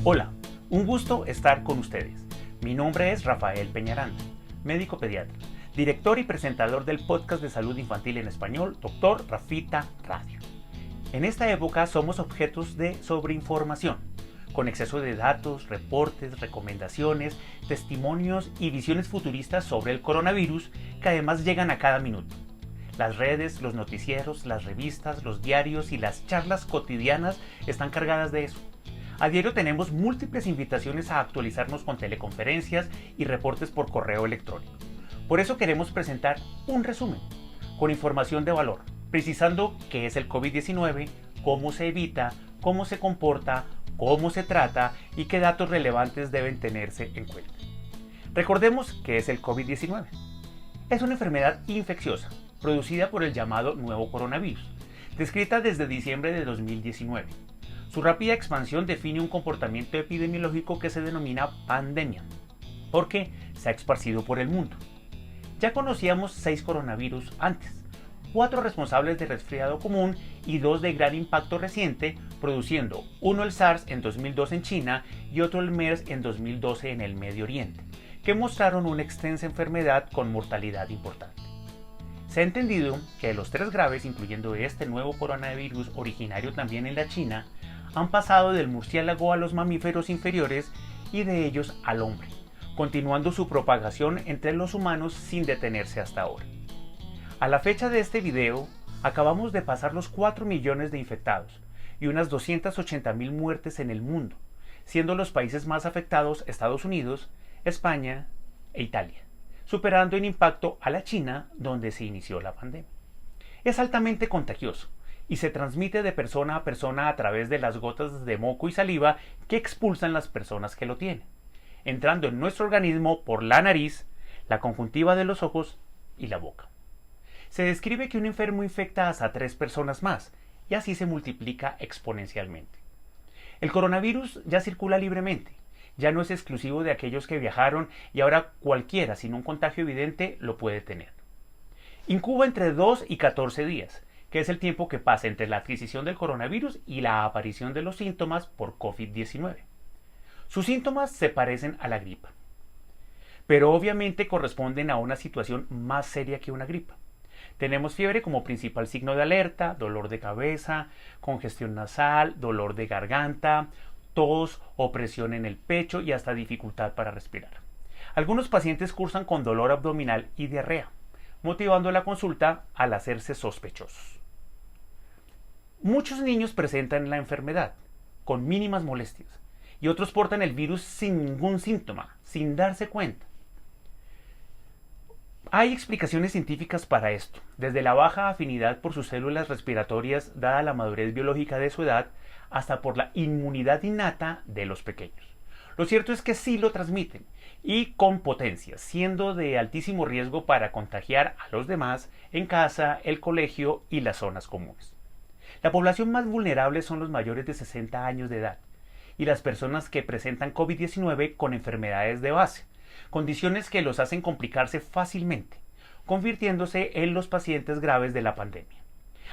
Hola, un gusto estar con ustedes. Mi nombre es Rafael Peñaranda, médico pediatra, director y presentador del podcast de salud infantil en español, Dr. Rafita Radio. En esta época somos objetos de sobreinformación, con exceso de datos, reportes, recomendaciones, testimonios y visiones futuristas sobre el coronavirus que además llegan a cada minuto. Las redes, los noticieros, las revistas, los diarios y las charlas cotidianas están cargadas de eso. A diario tenemos múltiples invitaciones a actualizarnos con teleconferencias y reportes por correo electrónico. Por eso queremos presentar un resumen, con información de valor, precisando qué es el COVID-19, cómo se evita, cómo se comporta, cómo se trata y qué datos relevantes deben tenerse en cuenta. Recordemos qué es el COVID-19. Es una enfermedad infecciosa, producida por el llamado nuevo coronavirus, descrita desde diciembre de 2019. Su rápida expansión define un comportamiento epidemiológico que se denomina pandemia, porque se ha esparcido por el mundo. Ya conocíamos 6 coronavirus antes, 4 responsables de resfriado común y 2 de gran impacto reciente, produciendo uno el SARS en 2002 en China y otro el MERS en 2012 en el Medio Oriente, que mostraron una extensa enfermedad con mortalidad importante. Se ha entendido que de los 3 graves, incluyendo este nuevo coronavirus originario también en la China, han pasado del murciélago a los mamíferos inferiores y de ellos al hombre, continuando su propagación entre los humanos sin detenerse hasta ahora. A la fecha de este video, acabamos de pasar los 4 millones de infectados y unas 280.000 muertes en el mundo, siendo los países más afectados Estados Unidos, España e Italia, superando en impacto a la China, donde se inició la pandemia. Es altamente contagioso y se transmite de persona a persona a través de las gotas de moco y saliva que expulsan las personas que lo tienen, entrando en nuestro organismo por la nariz, la conjuntiva de los ojos y la boca. Se describe que un enfermo infecta hasta 3 personas más y así se multiplica exponencialmente. El coronavirus ya circula libremente, ya no es exclusivo de aquellos que viajaron y ahora cualquiera sin un contagio evidente lo puede tener. Incuba entre 2 y 14 días, que es el tiempo que pasa entre la adquisición del coronavirus y la aparición de los síntomas por COVID-19. Sus síntomas se parecen a la gripa, pero obviamente corresponden a una situación más seria que una gripa. Tenemos fiebre como principal signo de alerta, dolor de cabeza, congestión nasal, dolor de garganta, tos, opresión en el pecho y hasta dificultad para respirar. Algunos pacientes cursan con dolor abdominal y diarrea, motivando la consulta al hacerse sospechosos. Muchos niños presentan la enfermedad con mínimas molestias y otros portan el virus sin ningún síntoma, sin darse cuenta. Hay explicaciones científicas para esto, desde la baja afinidad por sus células respiratorias dada la madurez biológica de su edad, hasta por la inmunidad innata de los pequeños. Lo cierto es que sí lo transmiten, y con potencia, siendo de altísimo riesgo para contagiar a los demás en casa, el colegio y las zonas comunes. La población más vulnerable son los mayores de 60 años de edad, y las personas que presentan COVID-19 con enfermedades de base, condiciones que los hacen complicarse fácilmente, convirtiéndose en los pacientes graves de la pandemia.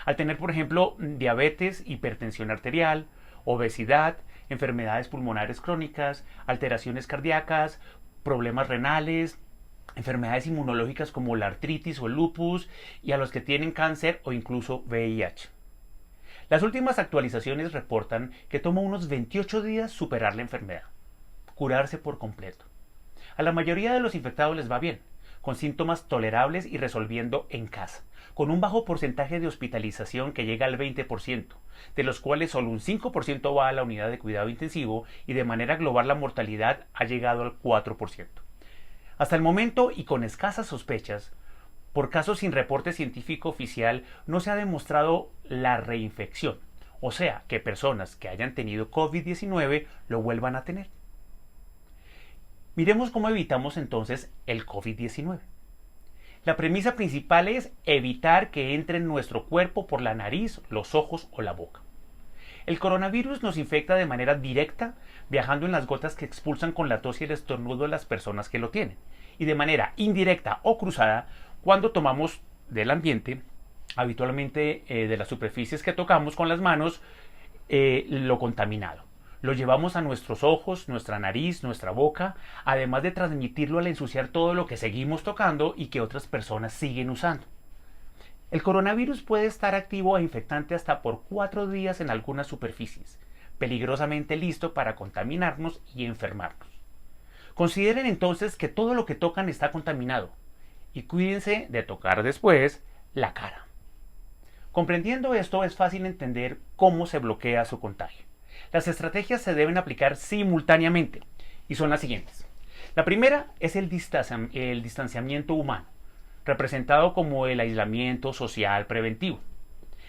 Al tener, por ejemplo, diabetes, hipertensión arterial, obesidad, enfermedades pulmonares crónicas, alteraciones cardíacas, problemas renales, enfermedades inmunológicas como la artritis o el lupus, y a los que tienen cáncer o incluso VIH. Las últimas actualizaciones reportan que toma unos 28 días superar la enfermedad, curarse por completo. A la mayoría de los infectados les va bien, con síntomas tolerables y resolviendo en casa, con un bajo porcentaje de hospitalización que llega al 20%, de los cuales solo un 5% va a la unidad de cuidado intensivo y de manera global la mortalidad ha llegado al 4%. Hasta el momento y con escasas sospechas, por casos sin reporte científico oficial, no se ha demostrado la reinfección, o sea, que personas que hayan tenido COVID-19 lo vuelvan a tener. Miremos cómo evitamos entonces el COVID-19. La premisa principal es evitar que entre en nuestro cuerpo por la nariz, los ojos o la boca. El coronavirus nos infecta de manera directa, viajando en las gotas que expulsan con la tos y el estornudo las personas que lo tienen, y de manera indirecta o cruzada cuando tomamos del ambiente, habitualmente de las superficies que tocamos con las manos, lo contaminado, Lo llevamos a nuestros ojos, nuestra nariz, nuestra boca, además de transmitirlo al ensuciar todo lo que seguimos tocando y que otras personas siguen usando. El coronavirus puede estar activo e infectante hasta por 4 días en algunas superficies, peligrosamente listo para contaminarnos y enfermarnos. Consideren entonces que todo lo que tocan está contaminado y cuídense de tocar después la cara. Comprendiendo esto, es fácil entender cómo se bloquea su contagio. Las estrategias se deben aplicar simultáneamente y son las siguientes. La primera es el distanciamiento humano, representado como el aislamiento social preventivo,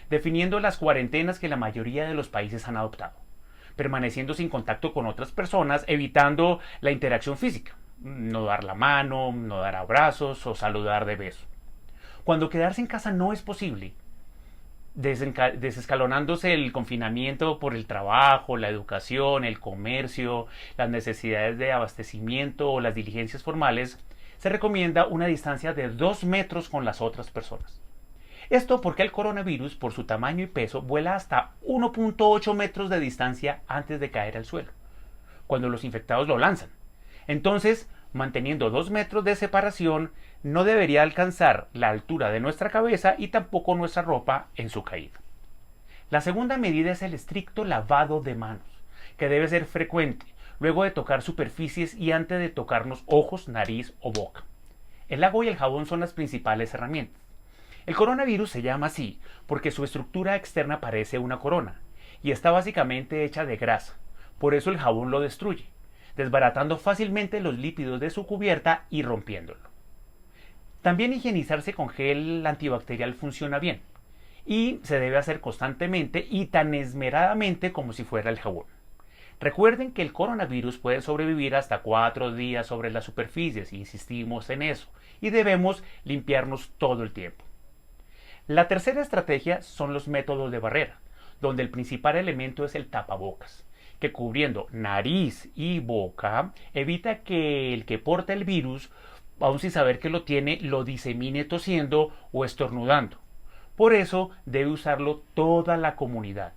definiendo las cuarentenas que la mayoría de los países han adoptado, permaneciendo sin contacto con otras personas, evitando la interacción física, no dar la mano, no dar abrazos o saludar de beso. Cuando quedarse en casa no es posible, desescalonándose el confinamiento por el trabajo, la educación, el comercio, las necesidades de abastecimiento o las diligencias formales, se recomienda una distancia de 2 metros con las otras personas. Esto porque el coronavirus, por su tamaño y peso, vuela hasta 1.8 metros de distancia antes de caer al suelo, cuando los infectados lo lanzan. Entonces, manteniendo 2 metros de separación, no debería alcanzar la altura de nuestra cabeza y tampoco nuestra ropa en su caída. La segunda medida es el estricto lavado de manos, que debe ser frecuente, luego de tocar superficies y antes de tocarnos ojos, nariz o boca. El agua y el jabón son las principales herramientas. El coronavirus se llama así porque su estructura externa parece una corona y está básicamente hecha de grasa, por eso el jabón lo destruye, desbaratando fácilmente los lípidos de su cubierta y rompiéndolo. También higienizarse con gel antibacterial funciona bien y se debe hacer constantemente y tan esmeradamente como si fuera el jabón. Recuerden que el coronavirus puede sobrevivir hasta 4 días sobre las superficies, insistimos en eso, y debemos limpiarnos todo el tiempo. La tercera estrategia son los métodos de barrera, donde el principal elemento es el tapabocas, que cubriendo nariz y boca evita que el que porta el virus, aun sin saber que lo tiene, lo disemine tosiendo o estornudando. Por eso debe usarlo toda la comunidad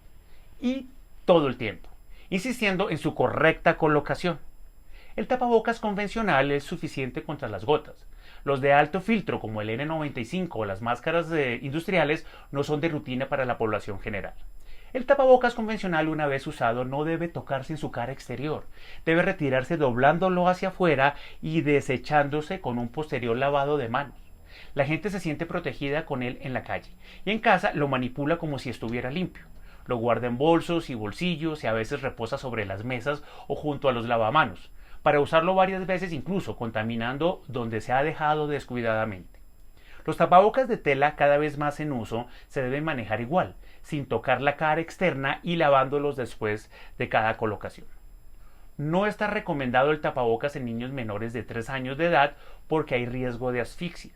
y todo el tiempo, insistiendo en su correcta colocación. El tapabocas convencional es suficiente contra las gotas. Los de alto filtro como el N95 o las máscaras industriales no son de rutina para la población general. El tapabocas convencional, una vez usado, no debe tocarse en su cara exterior. Debe retirarse doblándolo hacia afuera y desechándose con un posterior lavado de manos. La gente se siente protegida con él en la calle y en casa lo manipula como si estuviera limpio. Lo guarda en bolsos y bolsillos y a veces reposa sobre las mesas o junto a los lavamanos, para usarlo varias veces incluso contaminando donde se ha dejado descuidadamente. Los tapabocas de tela cada vez más en uso se deben manejar igual, sin tocar la cara externa y lavándolos después de cada colocación. No está recomendado el tapabocas en niños menores de 3 años de edad porque hay riesgo de asfixia.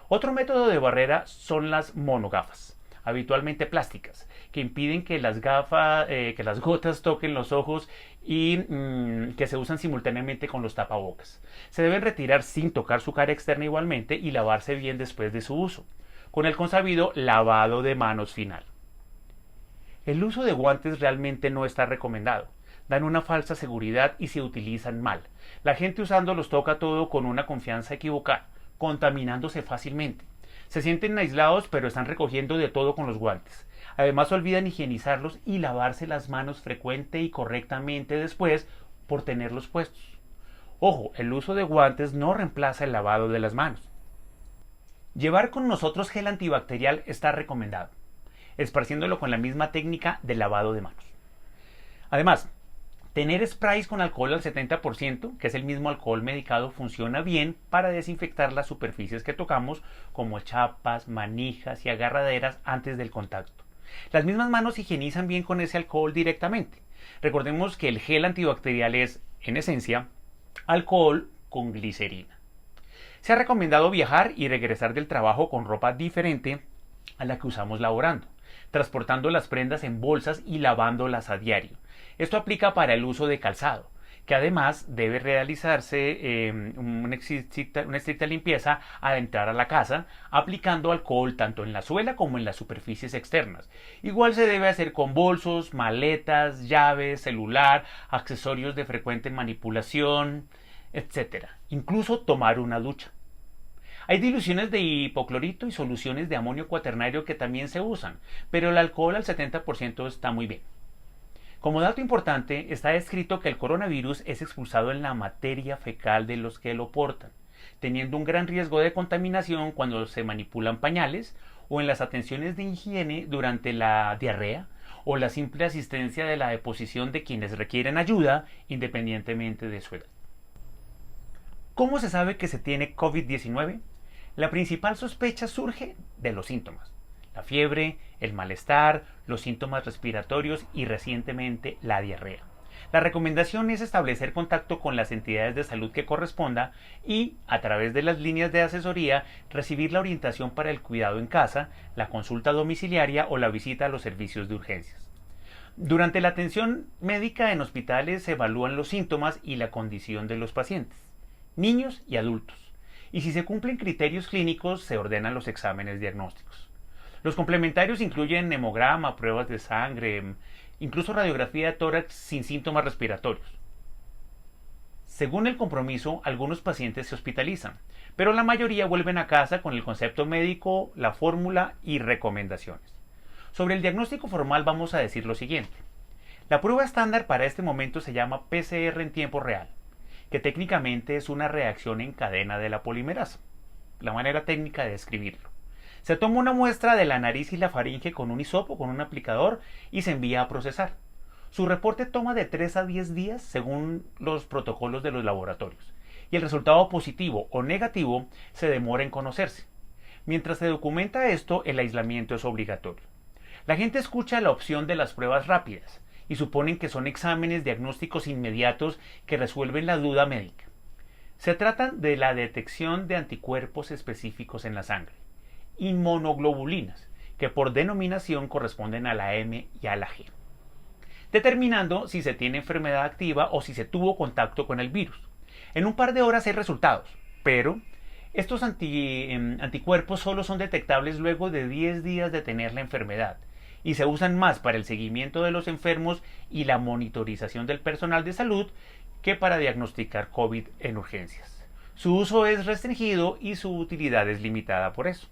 Otro método de barrera son las monogafas, habitualmente plásticas, que impiden que las gotas toquen los ojos y que se usan simultáneamente con los tapabocas. Se deben retirar sin tocar su cara externa igualmente y lavarse bien después de su uso, con el consabido lavado de manos final. El uso de guantes realmente no está recomendado. Dan una falsa seguridad y se utilizan mal. La gente usándolos toca todo con una confianza equivocada, contaminándose fácilmente. Se sienten aislados pero están recogiendo de todo con los guantes. Además olvidan higienizarlos y lavarse las manos frecuente y correctamente después por tenerlos puestos. Ojo, el uso de guantes no reemplaza el lavado de las manos. Llevar con nosotros gel antibacterial está recomendado, esparciéndolo con la misma técnica de lavado de manos. Además, tener sprays con alcohol al 70%, que es el mismo alcohol medicado, funciona bien para desinfectar las superficies que tocamos, como chapas, manijas y agarraderas antes del contacto. Las mismas manos higienizan bien con ese alcohol directamente. Recordemos que el gel antibacterial es, en esencia, alcohol con glicerina. Se ha recomendado viajar y regresar del trabajo con ropa diferente a la que usamos laborando, transportando las prendas en bolsas y lavándolas a diario. Esto aplica para el uso de calzado, que además debe realizarse una estricta limpieza al entrar a la casa, aplicando alcohol tanto en la suela como en las superficies externas. Igual se debe hacer con bolsos, maletas, llaves, celular, accesorios de frecuente manipulación, etc. Incluso tomar una ducha. Hay diluciones de hipoclorito y soluciones de amonio cuaternario que también se usan, pero el alcohol al 70% está muy bien. Como dato importante, está descrito que el coronavirus es expulsado en la materia fecal de los que lo portan, teniendo un gran riesgo de contaminación cuando se manipulan pañales o en las atenciones de higiene durante la diarrea o la simple asistencia de la deposición de quienes requieren ayuda independientemente de su edad. ¿Cómo se sabe que se tiene COVID-19? La principal sospecha surge de los síntomas: la fiebre, el malestar, los síntomas respiratorios y recientemente la diarrea. La recomendación es establecer contacto con las entidades de salud que corresponda y, a través de las líneas de asesoría, recibir la orientación para el cuidado en casa, la consulta domiciliaria o la visita a los servicios de urgencias. Durante la atención médica en hospitales se evalúan los síntomas y la condición de los pacientes, niños y adultos, y si se cumplen criterios clínicos se ordenan los exámenes diagnósticos. Los complementarios incluyen hemograma, pruebas de sangre, incluso radiografía de tórax sin síntomas respiratorios. Según el compromiso, algunos pacientes se hospitalizan, pero la mayoría vuelven a casa con el concepto médico, la fórmula y recomendaciones. Sobre el diagnóstico formal vamos a decir lo siguiente. La prueba estándar para este momento se llama PCR en tiempo real, que técnicamente es una reacción en cadena de la polimerasa, la manera técnica de describirlo. Se toma una muestra de la nariz y la faringe con un hisopo, con un aplicador, y se envía a procesar. Su reporte toma de 3 a 10 días según los protocolos de los laboratorios, y el resultado positivo o negativo se demora en conocerse. Mientras se documenta esto, el aislamiento es obligatorio. La gente escucha la opción de las pruebas rápidas y suponen que son exámenes diagnósticos inmediatos que resuelven la duda médica. Se trata de la detección de anticuerpos específicos en la sangre, inmunoglobulinas, que por denominación corresponden a la M y a la G, determinando si se tiene enfermedad activa o si se tuvo contacto con el virus. En un par de horas hay resultados, pero estos anticuerpos solo son detectables luego de 10 días de tener la enfermedad y se usan más para el seguimiento de los enfermos y la monitorización del personal de salud que para diagnosticar COVID en urgencias. Su uso es restringido y su utilidad es limitada por eso.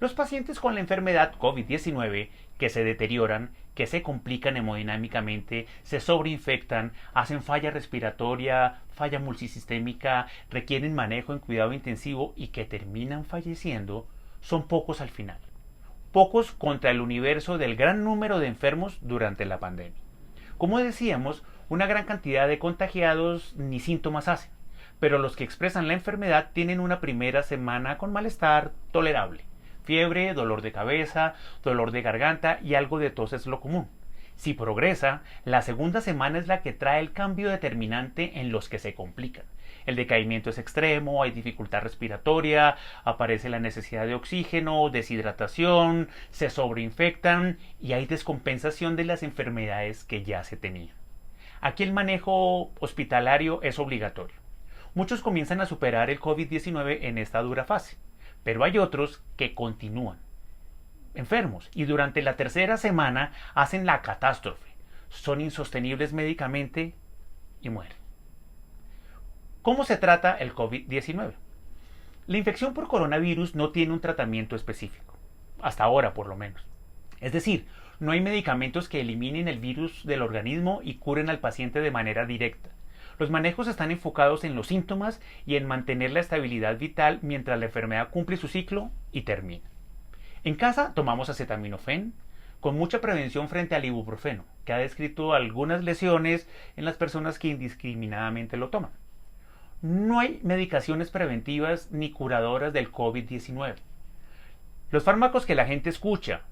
Los pacientes con la enfermedad COVID-19 que se deterioran, que se complican hemodinámicamente, se sobreinfectan, hacen falla respiratoria, falla multisistémica, requieren manejo en cuidado intensivo y que terminan falleciendo, son pocos al final. Pocos contra el universo del gran número de enfermos durante la pandemia. Como decíamos, una gran cantidad de contagiados ni síntomas hacen, pero los que expresan la enfermedad tienen una primera semana con malestar tolerable. Fiebre, dolor de cabeza, dolor de garganta y algo de tos es lo común. Si progresa, la segunda semana es la que trae el cambio determinante en los que se complican. El decaimiento es extremo, hay dificultad respiratoria, aparece la necesidad de oxígeno, deshidratación, se sobreinfectan y hay descompensación de las enfermedades que ya se tenían. Aquí el manejo hospitalario es obligatorio. Muchos comienzan a superar el COVID-19 en esta dura fase, pero hay otros que continúan enfermos y durante la tercera semana hacen la catástrofe, son insostenibles médicamente y mueren. ¿Cómo se trata el COVID-19? La infección por coronavirus no tiene un tratamiento específico, hasta ahora por lo menos. Es decir, no hay medicamentos que eliminen el virus del organismo y curen al paciente de manera directa. Los manejos están enfocados en los síntomas y en mantener la estabilidad vital mientras la enfermedad cumple su ciclo y termina. En casa tomamos acetaminofén, con mucha prevención frente al ibuprofeno, que ha descrito algunas lesiones en las personas que indiscriminadamente lo toman. No hay medicaciones preventivas ni curadoras del COVID-19. Los fármacos que la gente escucha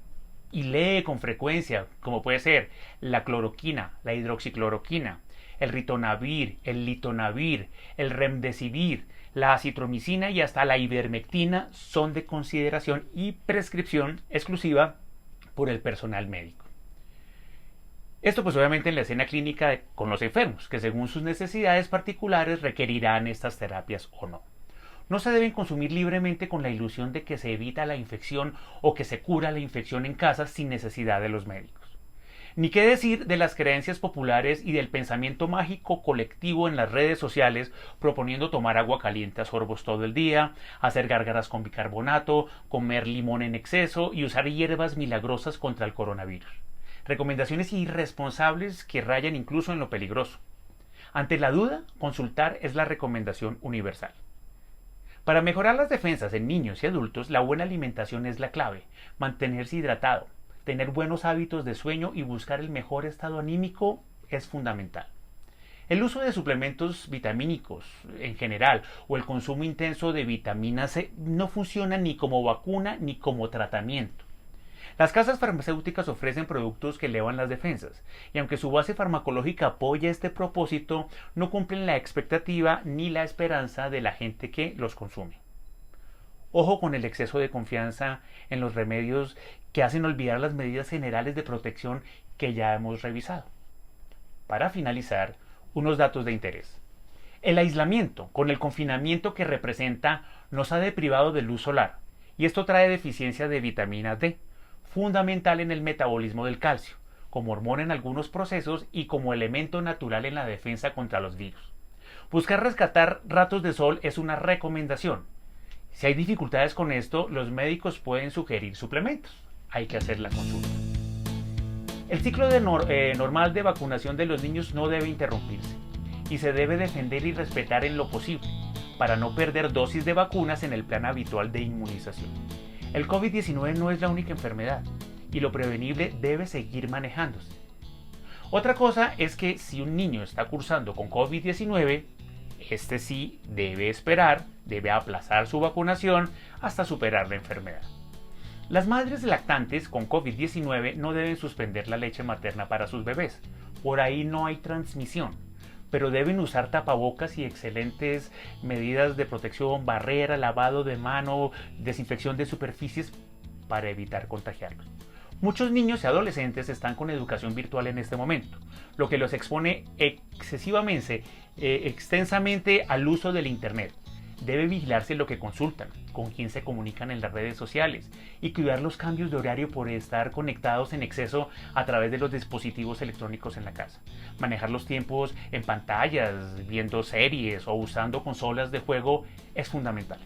y lee con frecuencia, como puede ser la cloroquina, la hidroxicloroquina, el ritonavir, el litonavir, el remdesivir, la acitromicina y hasta la ivermectina son de consideración y prescripción exclusiva por el personal médico. Esto pues obviamente en la escena clínica con los enfermos, que según sus necesidades particulares requerirán estas terapias o no. No se deben consumir libremente con la ilusión de que se evita la infección o que se cura la infección en casa sin necesidad de los médicos. Ni qué decir de las creencias populares y del pensamiento mágico colectivo en las redes sociales proponiendo tomar agua caliente a sorbos todo el día, hacer gárgaras con bicarbonato, comer limón en exceso y usar hierbas milagrosas contra el coronavirus. Recomendaciones irresponsables que rayan incluso en lo peligroso. Ante la duda, consultar es la recomendación universal. Para mejorar las defensas en niños y adultos, la buena alimentación es la clave. Mantenerse hidratado, tener buenos hábitos de sueño y buscar el mejor estado anímico es fundamental. El uso de suplementos vitamínicos en general o el consumo intenso de vitamina C no funciona ni como vacuna ni como tratamiento. Las casas farmacéuticas ofrecen productos que elevan las defensas, y aunque su base farmacológica apoya este propósito, no cumplen la expectativa ni la esperanza de la gente que los consume. Ojo con el exceso de confianza en los remedios que hacen olvidar las medidas generales de protección que ya hemos revisado. Para finalizar, unos datos de interés. El aislamiento, con el confinamiento que representa, nos ha deprivado de luz solar, y esto trae deficiencia de vitamina D, fundamental en el metabolismo del calcio, como hormona en algunos procesos y como elemento natural en la defensa contra los virus. Buscar rescatar ratos de sol es una recomendación. Si hay dificultades con esto, los médicos pueden sugerir suplementos. Hay que hacer la consulta. El ciclo normal de vacunación de los niños no debe interrumpirse y se debe defender y respetar en lo posible para no perder dosis de vacunas en el plan habitual de inmunización. El COVID-19 no es la única enfermedad y lo prevenible debe seguir manejándose. Otra cosa es que si un niño está cursando con COVID-19, este sí debe esperar, debe aplazar su vacunación hasta superar la enfermedad. Las madres lactantes con COVID-19 no deben suspender la leche materna para sus bebés. Por ahí no hay transmisión, pero deben usar tapabocas y excelentes medidas de protección, barrera, lavado de mano, desinfección de superficies para evitar contagiarlos. Muchos niños y adolescentes están con educación virtual en este momento, lo que los expone extensamente al uso del Internet. Debe vigilarse lo que consultan, con quién se comunican en las redes sociales y cuidar los cambios de horario por estar conectados en exceso a través de los dispositivos electrónicos en la casa. Manejar los tiempos en pantallas, viendo series o usando consolas de juego es fundamental.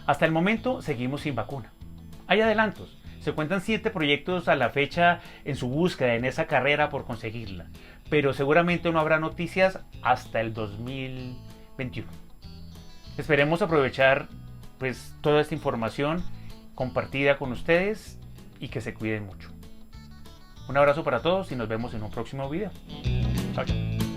Hasta el momento seguimos sin vacuna. Hay adelantos. Se cuentan 7 proyectos a la fecha en su búsqueda, en esa carrera por conseguirla, pero seguramente no habrá noticias hasta el 2021. Esperemos aprovechar pues toda esta información compartida con ustedes y que se cuiden mucho. Un abrazo para todos y nos vemos en un próximo video. Chao, chao.